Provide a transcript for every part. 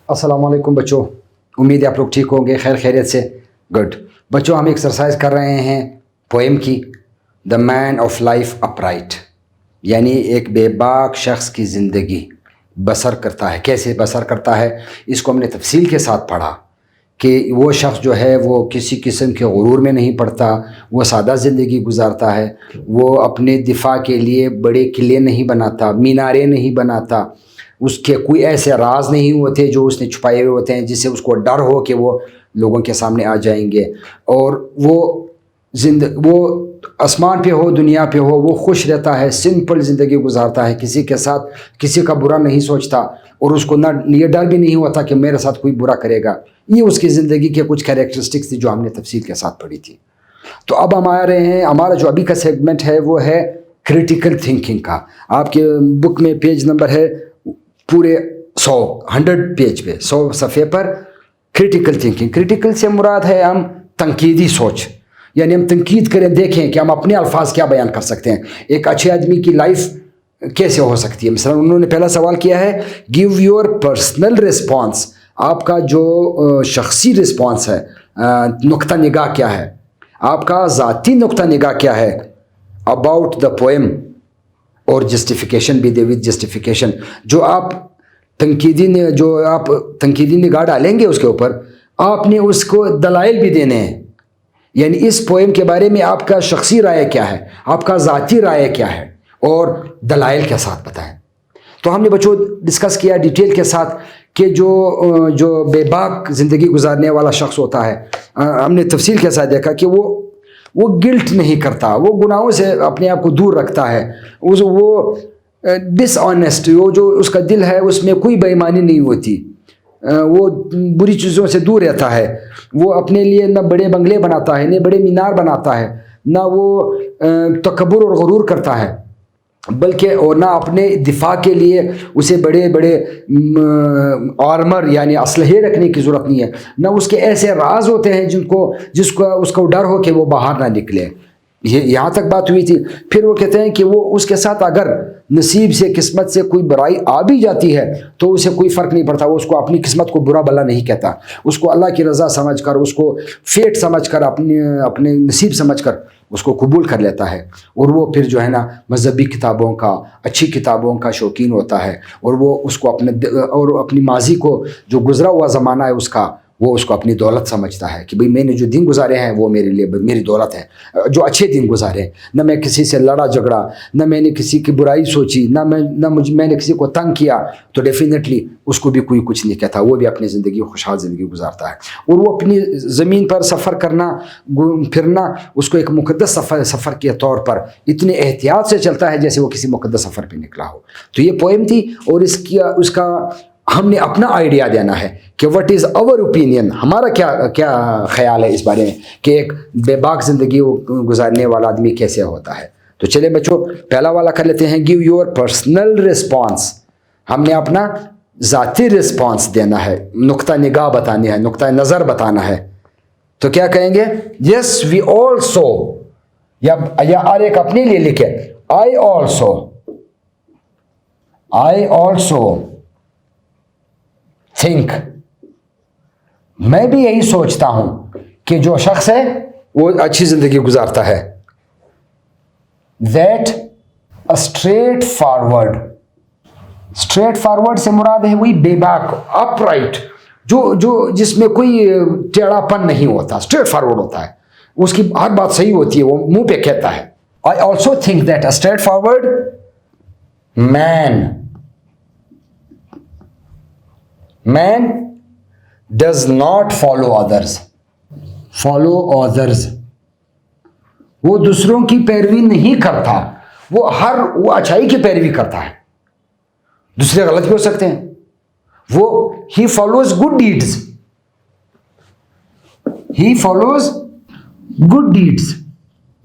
अस्सलाम वालेकुम बच्चों, उम्मीद है आप लोग ठीक होंगे, खैर खैरियत से। गुड बच्चों, हम एक्सरसाइज कर रहे हैं पोएम की, the man of life upright, यानी एक बेबाक शख्स की ज़िंदगी बसर करता है। कैसे बसर करता है, इसको हमने तफसील के साथ पढ़ा कि वो शख्स जो है वो किसी किस्म के गुरूर में नहीं पड़ता, वो सादा ज़िंदगी गुजारता है, वो अपने दिफा के लिए बड़े किले नहीं बनाता, मीनारें नहीं बनाता, उसके कोई ऐसे राज नहीं होते जो उसने छुपाए हुए होते हैं जिससे उसको डर हो कि वो लोगों के सामने आ जाएंगे। और वो आसमान पे हो दुनिया पे हो, वो खुश रहता है, सिंपल ज़िंदगी गुजारता है, किसी के साथ किसी का बुरा नहीं सोचता, और उसको ना ये डर भी नहीं होता कि मेरे साथ कोई बुरा करेगा। ये उसकी ज़िंदगी के कुछ कैरेक्टरिस्टिक्स थी जो हमने तफसील के साथ पढ़ी थी। तो अब हम आ रहे हैं, हमारा जो अभी का सेगमेंट है वो है क्रिटिकल थिंकिंग का। आपके बुक में पेज नंबर है पूरे 100 पेज पे, 100 सफ़े पर क्रिटिकल थिंकिंग। क्रिटिकल से मुराद है हम तनकीदी सोच, यानी हम तनकीद करें, देखें कि हम अपने अल्फाज क्या बयान कर सकते हैं, एक अच्छे आदमी की लाइफ कैसे हो सकती है। मिसाल उन्होंने पहला सवाल किया है, गिव योर पर्सनल रिस्पॉन्स, आपका जो शख्सी रिस्पॉन्स है, नुक्ता निगाह क्या है, आपका ज़ाती नुक्ता निगाह क्या है अबाउट द पोएम, और जस्टिफिकेशन भी दे विद जस्टिफिकेशन। जो आप तनकीदी निगाह डालेंगे उसके ऊपर, आपने उसको दलाइल भी देने हैं, यानी इस पोएम के बारे में आपका शख्सी राय क्या है, आपका ज़ाती राय क्या है, और दलाइल के साथ बताएं। तो हमने बच्चों डिस्कस किया डिटेल के साथ कि जो बेबाक ज़िंदगी गुजारने वाला शख्स होता है, हमने तफसील के साथ देखा कि वो गिल्ट नहीं करता, वो गुनाहों से अपने आप को दूर रखता है, वो डिसऑनेस्ट, वो जो उसका दिल है उसमें कोई बेईमानी नहीं होती, वो बुरी चीज़ों से दूर रहता है, वो अपने लिए न बड़े बंगले बनाता है, न बड़े मीनार बनाता है, ना वो तकब्बुर और गुरूर करता है, बल्कि और ना अपने दिफा के लिए उसे बड़े बड़े आर्मर यानी असलहे रखने की ज़रूरत नहीं है, ना उसके ऐसे राज होते हैं उसको डर हो कि वो बाहर ना निकले। ये यहाँ तक बात हुई थी। फिर वो कहते हैं कि वो उसके साथ अगर नसीब से किस्मत से कोई बुराई आ भी जाती है तो उसे कोई फ़र्क नहीं पड़ता, वो उसको अपनी किस्मत को बुरा भला नहीं कहता, उसको अल्लाह की रज़ा समझकर, उसको फेट समझकर, अपने नसीब समझकर उसको कबूल कर लेता है। और वो फिर जो है ना मजहबी किताबों का, अच्छी किताबों का शौकीन होता है, और वो उसको अपनी माजी को, जो गुज़रा हुआ ज़माना है उसका, वो उसको अपनी दौलत समझता है कि भाई मैंने जो दिन गुजारे हैं वो मेरे लिए मेरी दौलत है, जो अच्छे दिन गुजारे, न मैं किसी से लड़ा झगड़ा, न मैंने किसी की बुराई सोची, मैंने किसी को तंग किया, तो डेफिनेटली उसको भी कोई कुछ नहीं कहता, वो भी अपनी ज़िंदगी खुशहाल ज़िंदगी गुजारता है। और वो अपनी ज़मीन पर सफ़र करना फिरना उसको एक मुक़द्दस सफ़र के तौर पर इतने एहतियात से चलता है जैसे वो किसी मुक़द्दस सफ़र पर निकला हो। तो ये पोएम थी, और उसका हमने अपना आइडिया देना है कि व्हाट इज़ आवर ओपिनियन, हमारा क्या ख्याल है इस बारे में कि एक बेबाक ज़िंदगी गुजारने वाला आदमी कैसे होता है। तो चलिए बच्चों, पहला वाला कर लेते हैं, गिव योर पर्सनल रिस्पॉन्स। हमने अपना ज़ाती रिस्पॉन्स देना है, नुक्ता निगाह बतानी है, नुक्ता नज़र बताना है। तो क्या कहेंगे, यस वी ऑल्सो, या और एक अपने लिए लिखे, आई ऑल्सो थिंक, मैं भी यही सोचता हूं कि जो शख्स है वो अच्छी जिंदगी गुजारता है। दैट अ स्ट्रेट फॉरवर्ड से मुराद है वही बेबाक, अपराइट, जो जिसमें कोई टेढ़ापन नहीं होता, स्ट्रेट फॉरवर्ड होता है, उसकी हर बात सही होती है, वो मुंह पे कहता है। I also think that a straight forward man does not follow others, वो दूसरों की पैरवी नहीं करता, वो अच्छाई की पैरवी करता है, दूसरे गलत भी हो सकते हैं, वो ही फॉलोज गुड डीड्स,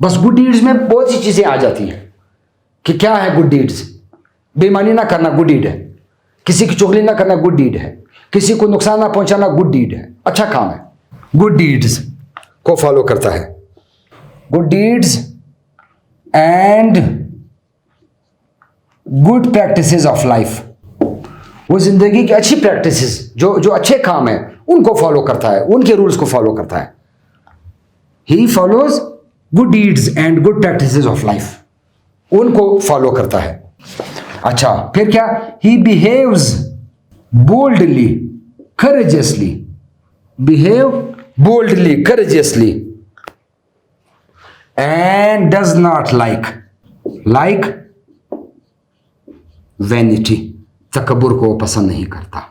बस गुड डीड्स में बहुत सी चीजें आ जाती हैं कि क्या है गुड डीड्स, बेईमानी ना करना गुड डीड है, किसी की चुगली ना करना गुड डीड है, किसी को नुकसान ना पहुंचाना गुड डीड है, अच्छा काम है, गुड डीड्स को फॉलो करता है। Good deeds and good practices of life, वो जिंदगी की अच्छी प्रैक्टिसेस, जो अच्छे काम है उनको फॉलो करता है, उनके रूल्स को फॉलो करता है. He follows good deeds and good practices of life, उनको फॉलो करता है. अच्छा, फिर क्या? He behaves boldly courageously, behave boldly, courageously, and does not like vanity, तकब्बुर को पसंद नहीं करता.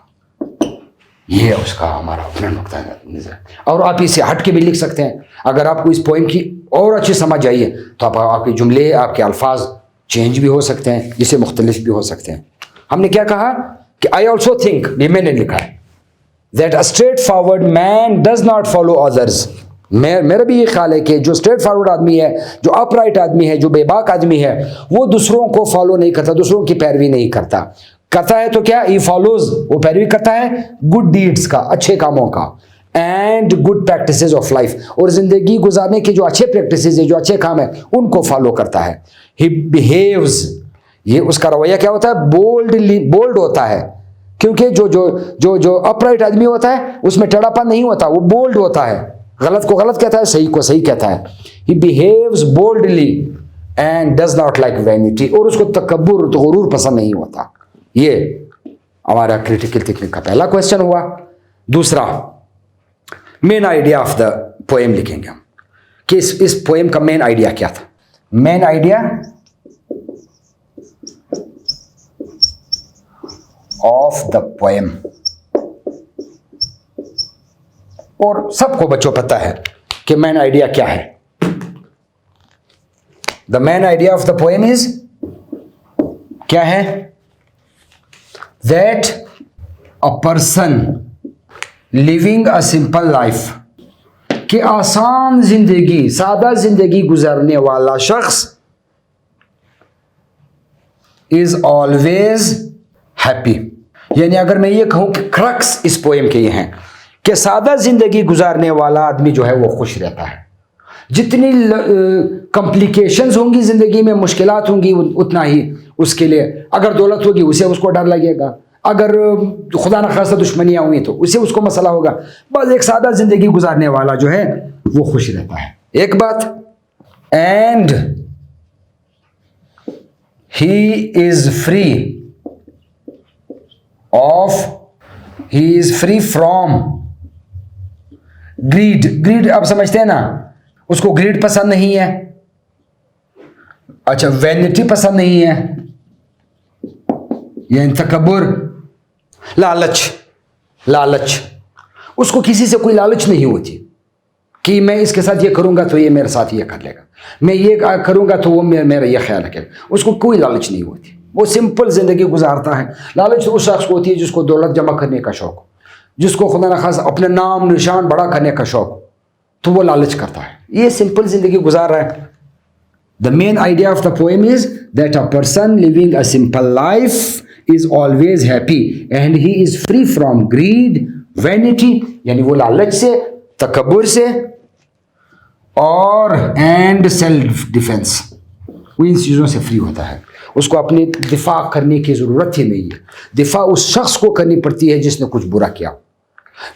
ये है उसका हमारा अपना नुक्ता नज़र. और आप इसे हट के भी लिख सकते हैं. अगर आपको इस पोइम की और अच्छी समझ आइए तो आपके जुमले, आपके अल्फाज चेंज भी हो सकते हैं, जिससे मुख्तलिफ भी हो सकते हैं. हमने क्या कहा कि आई ऑल्सो थिंक, ये मैंने लिखा है, that a straightforward man does not follow others. मेरा भी ये ख्याल है कि जो स्ट्रेट फॉरवर्ड आदमी है, जो अपराइट आदमी है, जो बेबाक आदमी है, वो दूसरों को फॉलो नहीं करता, दूसरों की पैरवी नहीं करता. करता है तो क्या? he follows, वो पैरवी करता है गुड डीड्स का, अच्छे कामों का, and good practices of life, और जिंदगी गुजारने के जो अच्छे प्रैक्टिसेस है, जो अच्छे काम है, उनको फॉलो करता है. he behaves, ये उसका रवैया क्या होता है? बोल्ड होता है. क्योंकि जो अपराइट आदमी होता है उसमें टेढ़ापन नहीं होता, वो बोल्ड होता है, गलत को गलत कहता है, सही को सही कहता है. He behaves boldly and does not like vanity, और उसको तकब्बुर, गुरूर पसंद नहीं होता. ये हमारा क्रिटिकल थिंकिंग का पहला क्वेश्चन हुआ. दूसरा, main idea of the poem लिखेंगे हम कि इस पोएम का मेन आइडिया क्या था. Main idea of the poem, और सबको बच्चों पता है कि मेन आइडिया क्या है. The main idea of the poem is, क्या है? That a person living a simple life, कि आसान जिंदगी, सादा जिंदगी गुजारने वाला शख्स इज ऑलवेज हैप्पी. यानी अगर मैं ये कहूं कि क्रक्स इस पोएम के ये हैं कि सादा जिंदगी गुजारने वाला आदमी जो है वो खुश रहता है. जितनी कॉम्प्लिकेशंस होंगी जिंदगी में, मुश्किलात होंगी, उतना ही उसके लिए, अगर दौलत होगी उसे उसको डर लगेगा, अगर खुदा न खास्ता दुश्मनियां हुई तो उसे उसको मसला होगा. बस एक सादा जिंदगी गुजारने वाला जो है वो खुश रहता है. एक बात. And he is free he is free from greed आप समझते हैं ना, उसको ग्रीड पसंद नहीं है. अच्छा, वैनिटी पसंद नहीं है, यानी तकब्बुर, लालच, उसको किसी से कोई लालच नहीं होती कि मैं इसके साथ ये करूंगा तो ये मेरे साथ ये कर लेगा, मैं ये करूंगा तो वो मेरा ये ख्याल रखेगा. उसको कोई लालच नहीं होती, वो सिंपल जिंदगी गुजारता है. लालच तो उस शख्स को होती है जिसको दौलत जमा करने का शौक, जिसको खुदा न खास अपने नाम निशान बड़ा करने का शौक, तो वो लालच करता है. ये सिंपल जिंदगी गुजार रहा है. The main idea of the poem is that a person living a simple life is always happy and he is free from greed, vanity, यानी वो लालच से, तकब्बुर से, और एंड सेल्फ डिफेंस, वो इन चीज़ों से फ्री होता है. उसको अपनी दिफा करने की ज़रूरत ही नहीं है. दिफा उस शख्स को करनी पड़ती है जिसने कुछ बुरा किया.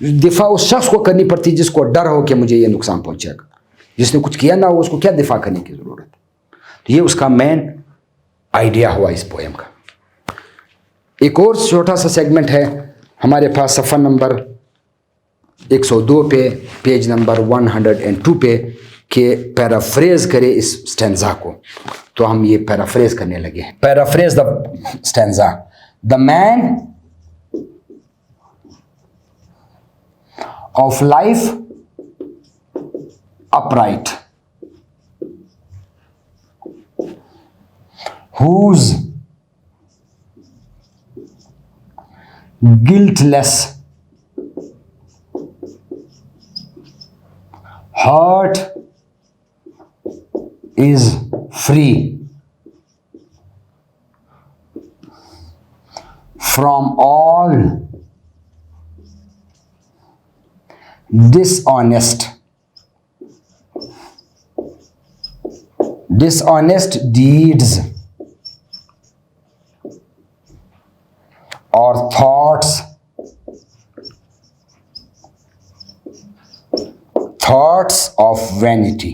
दिफा उस शख्स को करनी पड़ती है जिसको डर हो कि मुझे ये नुकसान पहुंचेगा. जिसने कुछ किया ना हो उसको क्या दिफा करने की ज़रूरत है. तो ये उसका मेन आइडिया हुआ इस पोएम का. एक और छोटा सा सेगमेंट है हमारे पास सफ़ा नंबर 102 पे, पेज नंबर 102 पे, कि पैराफ्रेज करे इस स्टैंजा को. तो हम ये पैराफ्रेज करने लगे हैं. Paraphrase the stanza. The man of life upright, whose guiltless heart is free from all dishonest deeds or thoughts of vanity.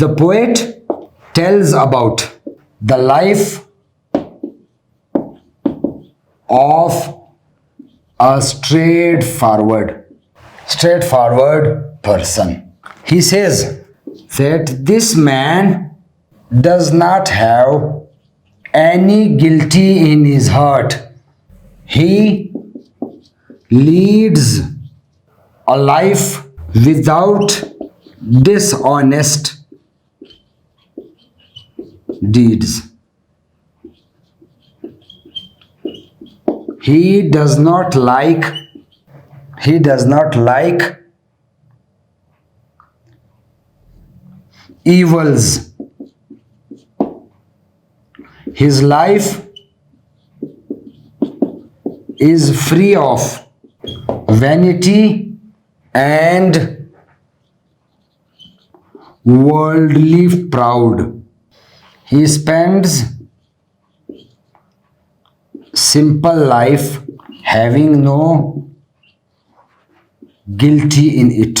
the poet tells about the life of a straightforward person. He says that this man does not have any guilty in his heart. He leads a life without dishonest deeds. He does not like evils. His life is free of vanity and worldly proud. He spends simple life having no guilty in it.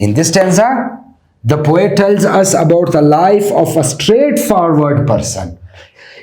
In this stanza, the poet tells us about the life of a straightforward person.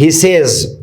He says,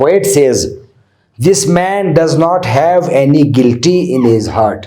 poet says, this man does not have any guilty in his heart.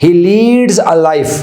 He leads a life,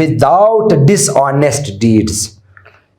without dishonest deeds.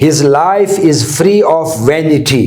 His life is free of vanity.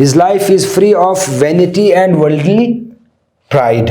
his life is free of vanity and worldly pride.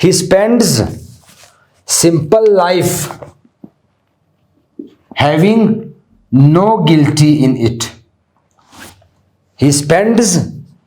He spends simple life having no guilty in it. He spends,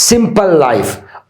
simple life.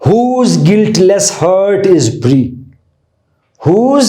whose guiltless heart is free، whose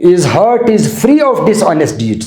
His heart is free of dishonest deeds۔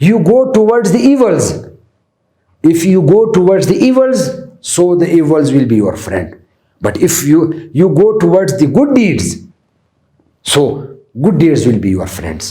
You go towards the evils. If you go towards the evils, so the evils will be your friend. But if you go towards the good deeds, so good deeds will be your friends.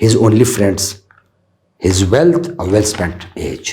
his only friends, his wealth a well spent age،